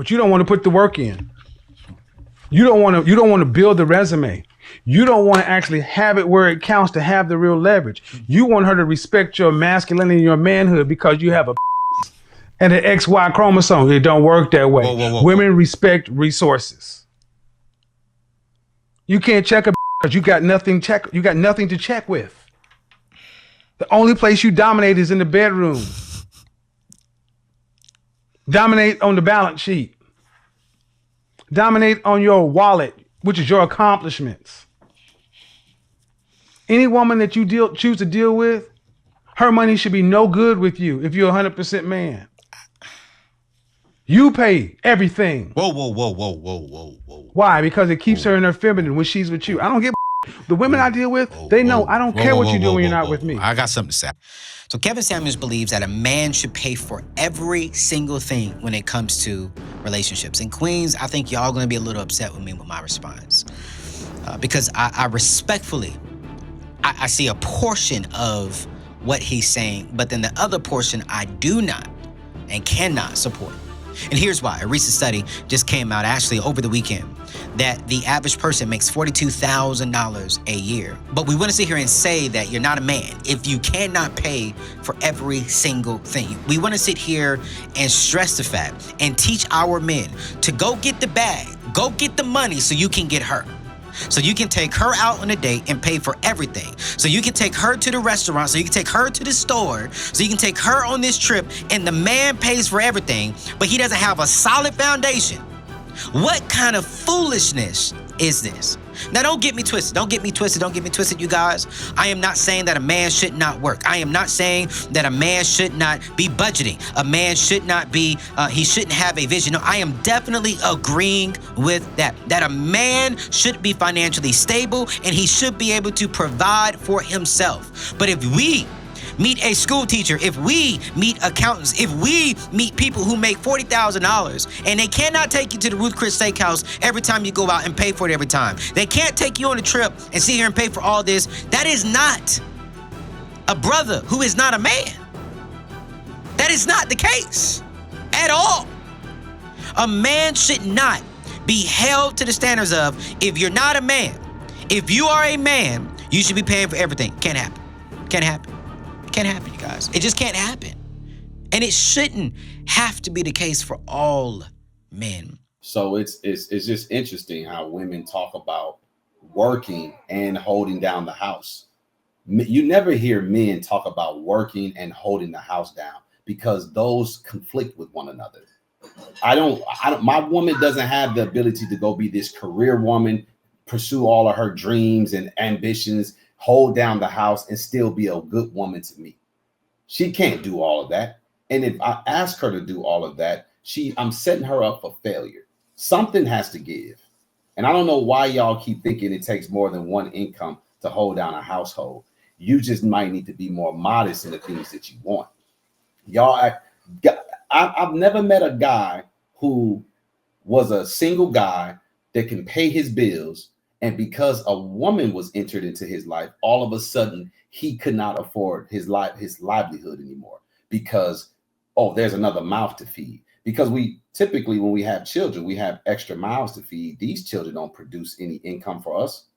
but you don't want to put the work in. You don't want to build the resume. You don't want to actually have it where it counts to have the real leverage. You want her to respect your masculinity and your manhood because you have a and an XY chromosome. It don't work that way. Whoa. Women respect resources. You can't check a because you got nothing to check with. The only place you dominate is in the bedroom. Dominate on the balance sheet. Dominate on your wallet, which is your accomplishments. Any woman that you choose to deal with, her money should be no good with you if you're 100% man. You pay everything. Whoa. Why? Because it keeps her in her feminine when she's with you. I don't give the women I deal with, they know I don't care what you do when you're not with me. I got something to say. So Kevin Samuels believes that a man should pay for every single thing when it comes to relationships. And Queens, I think y'all gonna be a little upset with me with my response. Because I respectfully, I see a portion of what he's saying, but then the other portion I do not and cannot support. And here's why. A recent study just came out actually over the weekend that the average person makes $42,000 a year. But we want to sit here and say that you're not a man if you cannot pay for every single thing. We want to sit here and stress the fact and teach our men to go get the bag, go get the money so you can get her. So you can take her out on a date and pay for everything. So you can take her to the restaurant, so you can take her to the store, so you can take her on this trip, and the man pays for everything, but he doesn't have a solid foundation. What kind of foolishness is this? Now, don't get me twisted, you guys. I am not saying that a man should not work. I am not saying that a man should not be budgeting. A man should not be, he shouldn't have a vision. No, I am definitely agreeing with that a man should be financially stable and he should be able to provide for himself. But if we meet a school teacher, if we meet accountants, if we meet people who make $40,000 and they cannot take you to the Ruth Chris Steakhouse every time you go out and pay for it every time, they can't take you on a trip and sit here and pay for all this, that is not a brother who is not a man. That is not the case at all. A man should not be held to the standards of, if you're not a man, if you are a man, you should be paying for everything. Can't happen. Can't happen. Can't happen, you guys. It just can't happen. And it shouldn't have to be the case for all men. So it's just interesting how women talk about working and holding down the house. You never hear men talk about working and holding the house down because those conflict with one another. My woman doesn't have the ability to go be this career woman, pursue all of her dreams and ambitions, hold down the house and still be a good woman to me. She can't do all of that. And if I ask her to do all of that, I'm setting her up for failure. Something has to give. And I don't know why y'all keep thinking it takes more than one income to hold down a household. You just might need to be more modest in the things that you want. I've never met a guy who was a single guy that can pay his bills, and because a woman was entered into his life, all of a sudden he could not afford his livelihood anymore because, there's another mouth to feed. Because we typically, when we have children, we have extra mouths to feed. These children don't produce any income for us.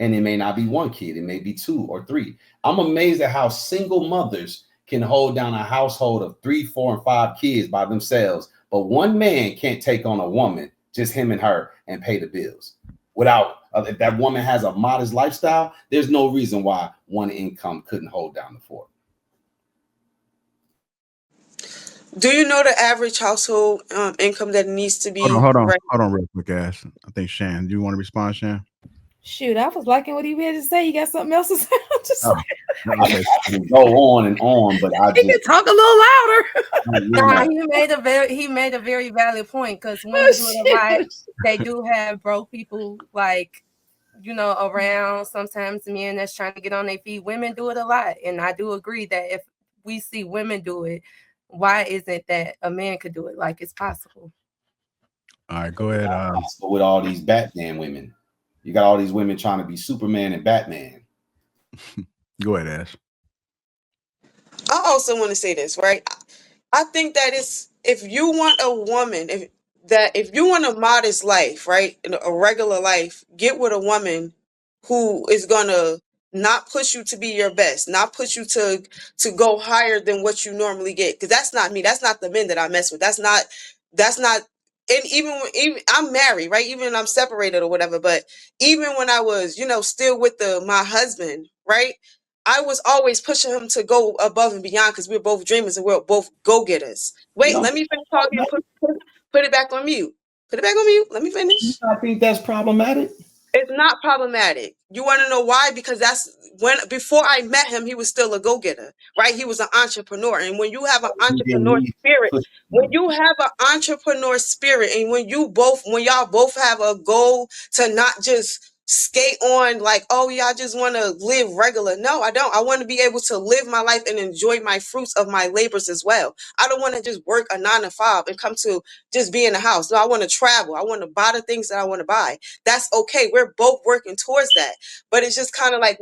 And it may not be one kid, it may be 2 or 3. I'm amazed at how single mothers can hold down a household of 3, 4, and 5 kids by themselves. But one man can't take on a woman, just him and her, and pay the bills. Without, if that woman has a modest lifestyle, there's no reason why one income couldn't hold down the fort. Do you know the average household income that needs to be? Hold on real quick, Ash. I think Shan, do you want to respond, Shan? Shoot, I was liking what he had to say. You got something else to say? I'm just I can go on and on, but I he can talk a little louder. No, he made a very valid point because women do it a lot. They do have broke people around. Sometimes men that's trying to get on their feet. Women do it a lot, and I do agree that if we see women do it, why isn't that a man could do it? Like, it's possible. All right, go ahead. With all these Batman women, you got all these women trying to be Superman and Batman. Go ahead, Ash. I also want to say this, right? I think that if you want a woman, that if you want a modest life, right, a regular life, get with a woman who is gonna not push you to be your best, not push you to go higher than what you normally get. Because that's not me. That's not the men that I mess with. That's not. And even I'm married, right? Even when I'm separated or whatever. But even when I was, still with my husband, right? I was always pushing him to go above and beyond because we're both dreamers and we're both go getters. Wait, let me finish talking and put it back on mute. Put it back on mute. Let me finish. I think that's problematic. It's not problematic. You want to know why? Because before I met him, he was still a go-getter, right? He was an entrepreneur. And when you have an entrepreneur spirit, when you have an entrepreneur spirit, and when y'all both have a goal to not just skate on like, oh yeah, I just want to live regular. No, I don't. I want to be able to live my life and enjoy my fruits of my labors as well. I don't want to just work a 9 to 5 and come to just be in the house. No, I want to travel. I want to buy the things that I want to buy. That's okay. We're both working towards that. But it's just kind of like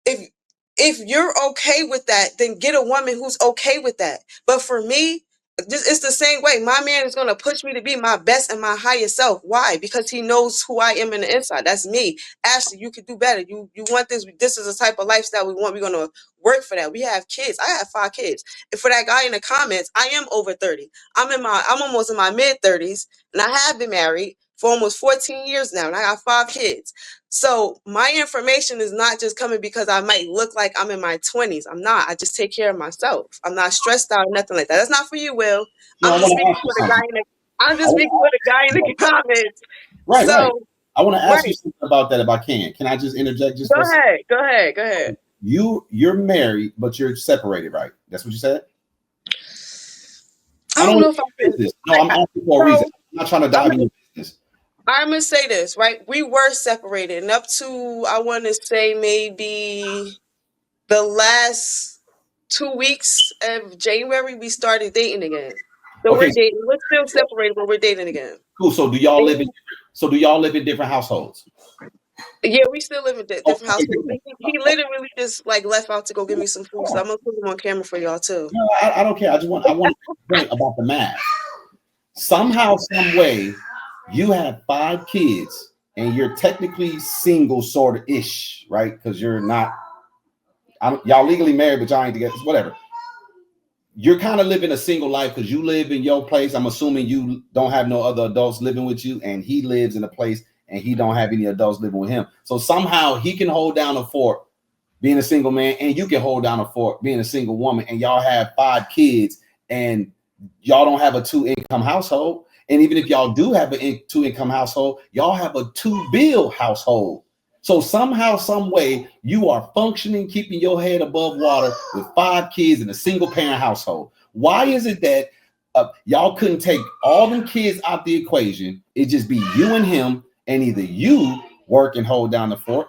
if you're okay with that, then get a woman who's okay with that. But for me, it's the same way. My man is going to push me to be my best and my highest self. Why? Because he knows who I am in the inside. That's me. Ashley, you could do better. You want this. This is the type of lifestyle we want. We're going to work for that. We have kids. I have 5 kids. And for that guy in the comments, I am over 30. I'm almost in my mid 30s, and I have been married for almost 14 years now, and I got 5 kids. So my information is not just coming because I might look like I'm in my 20s. I'm not. I just take care of myself. I'm not stressed out, nothing like that. That's not for you, Will. I'm just speaking for the guy in the comments. Right, so, right. I want to ask you something about that if I can. Can I just interject just Go ahead. You're married, but you're separated, right? That's what you said? I don't know if I'm business. No, I'm asking for a reason. I'm not trying to dive into business. I'm gonna say this, right? We were separated, and up to I want to say maybe the last 2 weeks of January, we started dating again. So Okay. we're dating. We're still separated, but we're dating again. Cool. So do y'all live in different households? Yeah, we still live in different households. He literally just like left out to go get me some food, so I'm gonna put him on camera for y'all too. No, I don't care. I want to point about the math. Somehow, some way, you have 5 kids and you're technically single, sort of ish, right? Because you're not. Y'all legally married, but y'all ain't together. Whatever. You're kind of living a single life because you live in your place. I'm assuming you don't have no other adults living with you, and he lives in a place and he don't have any adults living with him. So somehow he can hold down a fort being a single man, and you can hold down a fort being a single woman, and y'all have 5 kids, and y'all don't have a 2-income household. And even if y'all do have a 2-income household, y'all have a 2-bill household. So somehow, some way, you are functioning, keeping your head above water with 5 kids in a single parent household. Why is it that y'all couldn't take all them kids out the equation? It just be you and him, and either you work and hold down the fort,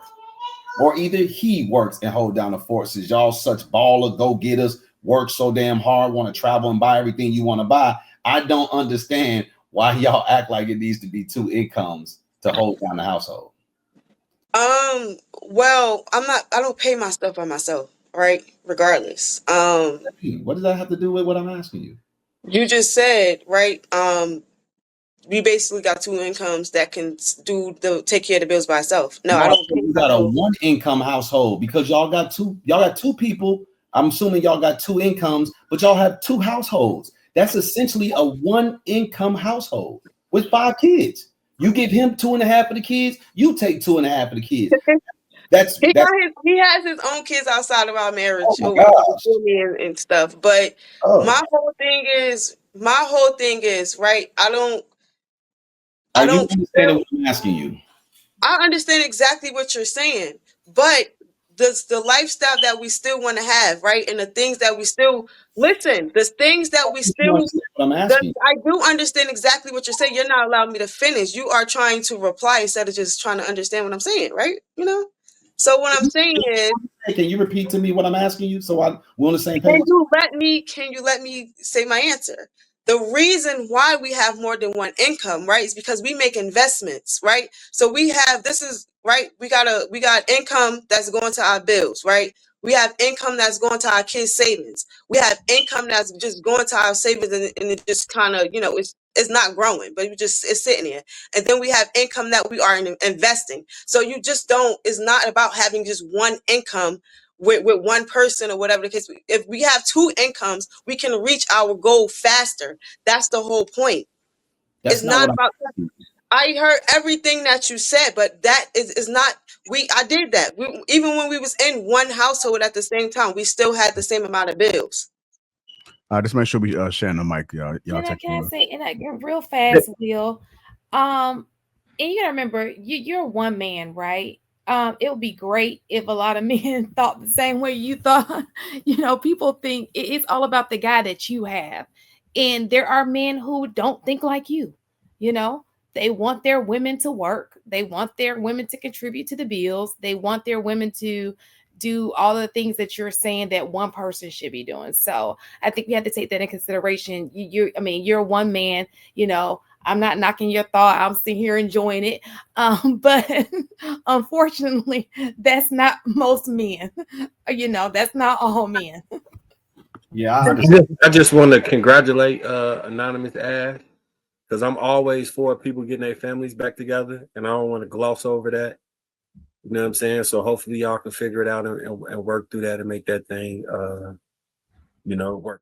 or either he works and hold down the fort. Since y'all such baller go-getters, work so damn hard, want to travel and buy everything you want to buy. I don't understand why y'all act like it needs to be 2 incomes to hold down the household. Well, I don't pay my stuff by myself, right? Regardless. What does that have to do with what I'm asking you? You just said, right? We basically got 2 incomes that can take care of the bills by itself. No, I don't. You got a 1-income household because y'all got two people. I'm assuming y'all got 2 incomes, but y'all have 2 households. That's essentially a 1-income household with 5 kids. You give him 2.5 of the kids. You take 2.5 of the kids. He has his own kids outside of our marriage and stuff. But my whole thing is right. I don't understand what I'm asking you. I understand exactly what you're saying, but the lifestyle that we still want to have, right? And the things that we still I do understand exactly what you're saying. You're not allowing me to finish. You are trying to reply instead of just trying to understand what I'm saying, right? So what I'm saying is, can you repeat to me what I'm asking you so we're on the same page? Can you let me say my answer? The reason why we have more than one income, right, is because we make investments, right? So we got income that's going to our bills, right? We have income that's going to our kids' savings. We have income that's just going to our savings, and it just kind of, it's not growing, but it's sitting there. And then we have income that we are investing. So you just don't, it's not about having just one income with one person or whatever the case. If we have two incomes, we can reach our goal faster. That's the whole point. That's It's not not what about, I heard everything that you said, but that is not, I did that. Even when we was in one household at the same time, we still had the same amount of bills. Just make sure we sharing the mic, y'all. Can I say, and I real fast, Will, and you gotta remember, you're one man, right? It would be great if a lot of men thought the same way you thought. You know, people think it's all about the guy that you have, and there are men who don't think like you. You know, they want their women to work, they want their women to contribute to the bills, they want their women to do all the things that you're saying that one person should be doing. So I think we have to take that in consideration. You're one man, you know. I'm not knocking your thought. I'm sitting here enjoying it. But unfortunately, that's not most men. You know, that's not all men. Yeah, I understand. I just want to congratulate Anonymous Ash, because I'm always for people getting their families back together, and I don't want to gloss over that. You know what I'm saying? So hopefully y'all can figure it out and work through that and make that thing, work.